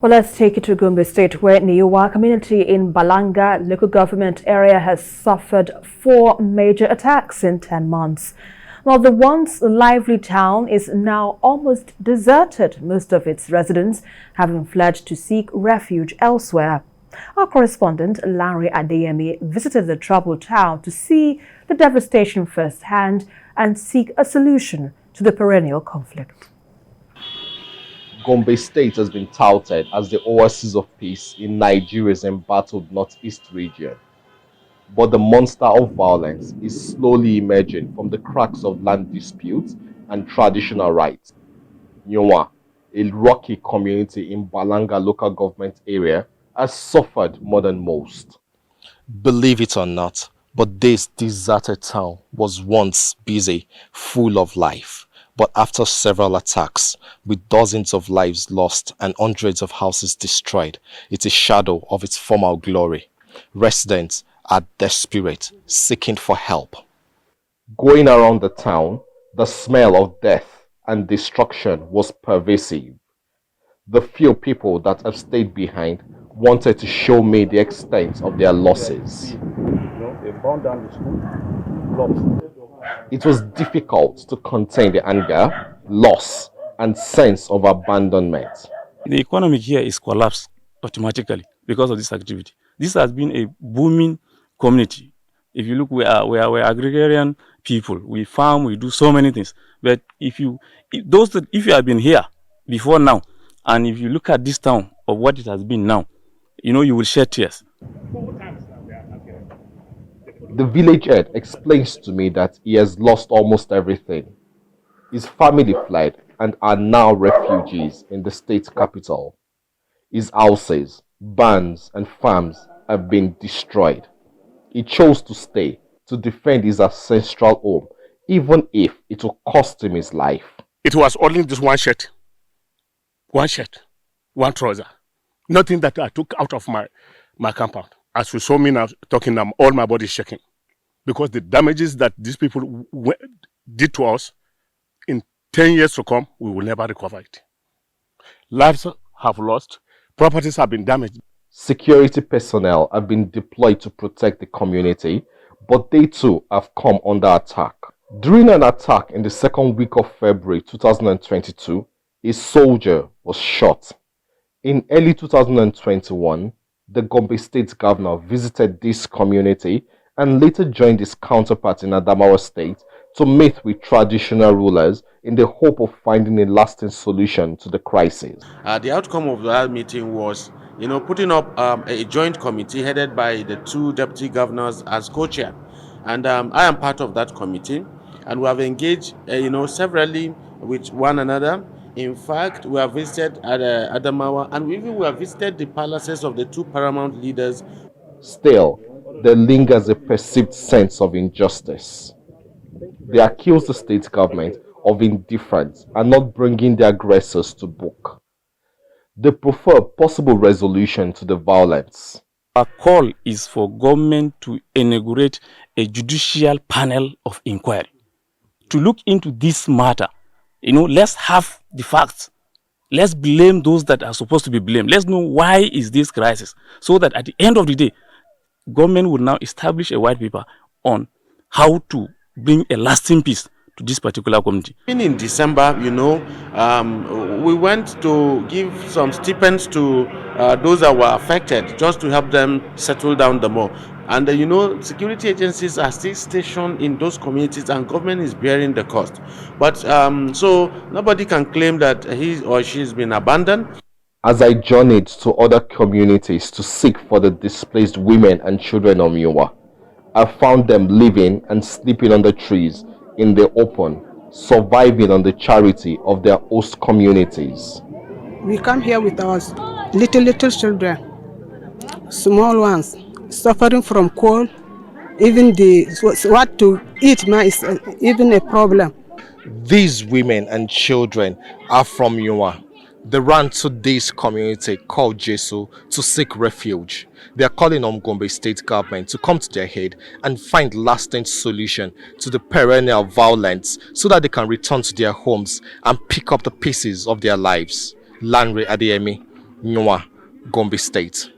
Well, let's take it to Gombe State, where Nyuwar community in Balanga local government area has suffered 4 major attacks in 10 months. While the once lively town is now almost deserted, most of its residents having fled to seek refuge elsewhere. Our correspondent, Larry Adeyemi, visited the troubled town to see the devastation firsthand and seek a solution to the perennial conflict. Gombe State has been touted as the oasis of peace in Nigeria's embattled northeast region. But the monster of violence is slowly emerging from the cracks of land disputes and traditional rights. Nyuwar, a rocky community in Balanga local government area, has suffered more than most. Believe it or not, but this deserted town was once busy, full of life. But after several attacks, with dozens of lives lost and hundreds of houses destroyed, it's a shadow of its former glory. Residents are desperate, seeking for help. Going around the town, the smell of death and destruction was pervasive. The few people that have stayed behind wanted to show me the extent of their losses. They burned down the school. It was difficult to contain the anger, loss, and sense of abandonment. The economy here is collapsed automatically because of this activity. This has been a booming community. If you look, we're agrarian people. We farm, we do so many things. But if you have been here before now, and if you look at this town of what it has been now, you will shed tears. The village head explains to me that he has lost almost everything. His family fled and are now refugees in the state capital. His houses, barns, and farms have been destroyed. He chose to stay to defend his ancestral home, even if it will cost him his life. It was only this one shirt, one trouser. Nothing that I took out of my compound. As you saw me now talking, all my body is shaking. Because the damages that these people did to us, in 10 years to come, we will never recover it. Lives have lost, properties have been damaged. Security personnel have been deployed to protect the community, but they too have come under attack. During an attack in the second week of February 2022, a soldier was shot. In early 2021, the Gombe State governor visited this community and later joined his counterpart in Adamawa State to meet with traditional rulers in the hope of finding a lasting solution to the crisis. The outcome of that meeting was, putting up a joint committee headed by the 2 deputy governors as co-chair. And I am part of that committee, and we have engaged, severally with one another. In fact, we have visited Adamawa, and we have visited the palaces of the 2 paramount leaders. Still, there lingers a perceived sense of injustice. They accuse the state government of indifference and not bringing the aggressors to book. They prefer a possible resolution to the violence. Our call is for government to inaugurate a judicial panel of inquiry to look into this matter. Let's have the facts. Let's blame those that are supposed to be blamed. Let's know why is this crisis, so that at the end of the day, government will now establish a white paper on how to bring a lasting peace to this particular community. In December, we went to give some stipends to those that were affected, just to help them settle down the more. And security agencies are still stationed in those communities, and government is bearing the cost. But so nobody can claim that he or she has been abandoned. As I journeyed to other communities to seek for the displaced women and children of Nyuwar, I found them living and sleeping on the trees in the open, surviving on the charity of their host communities. We come here with our little children, small ones, suffering from cold. Even what to eat now is even a problem. These women and children are from Nyuwar. They ran to this community called Jesu to seek refuge. They are calling on Gombe State government to come to their aid and find lasting solution to the perennial violence so that they can return to their homes and pick up the pieces of their lives. Larry Adeyemi, Nyuwar, Gombe State.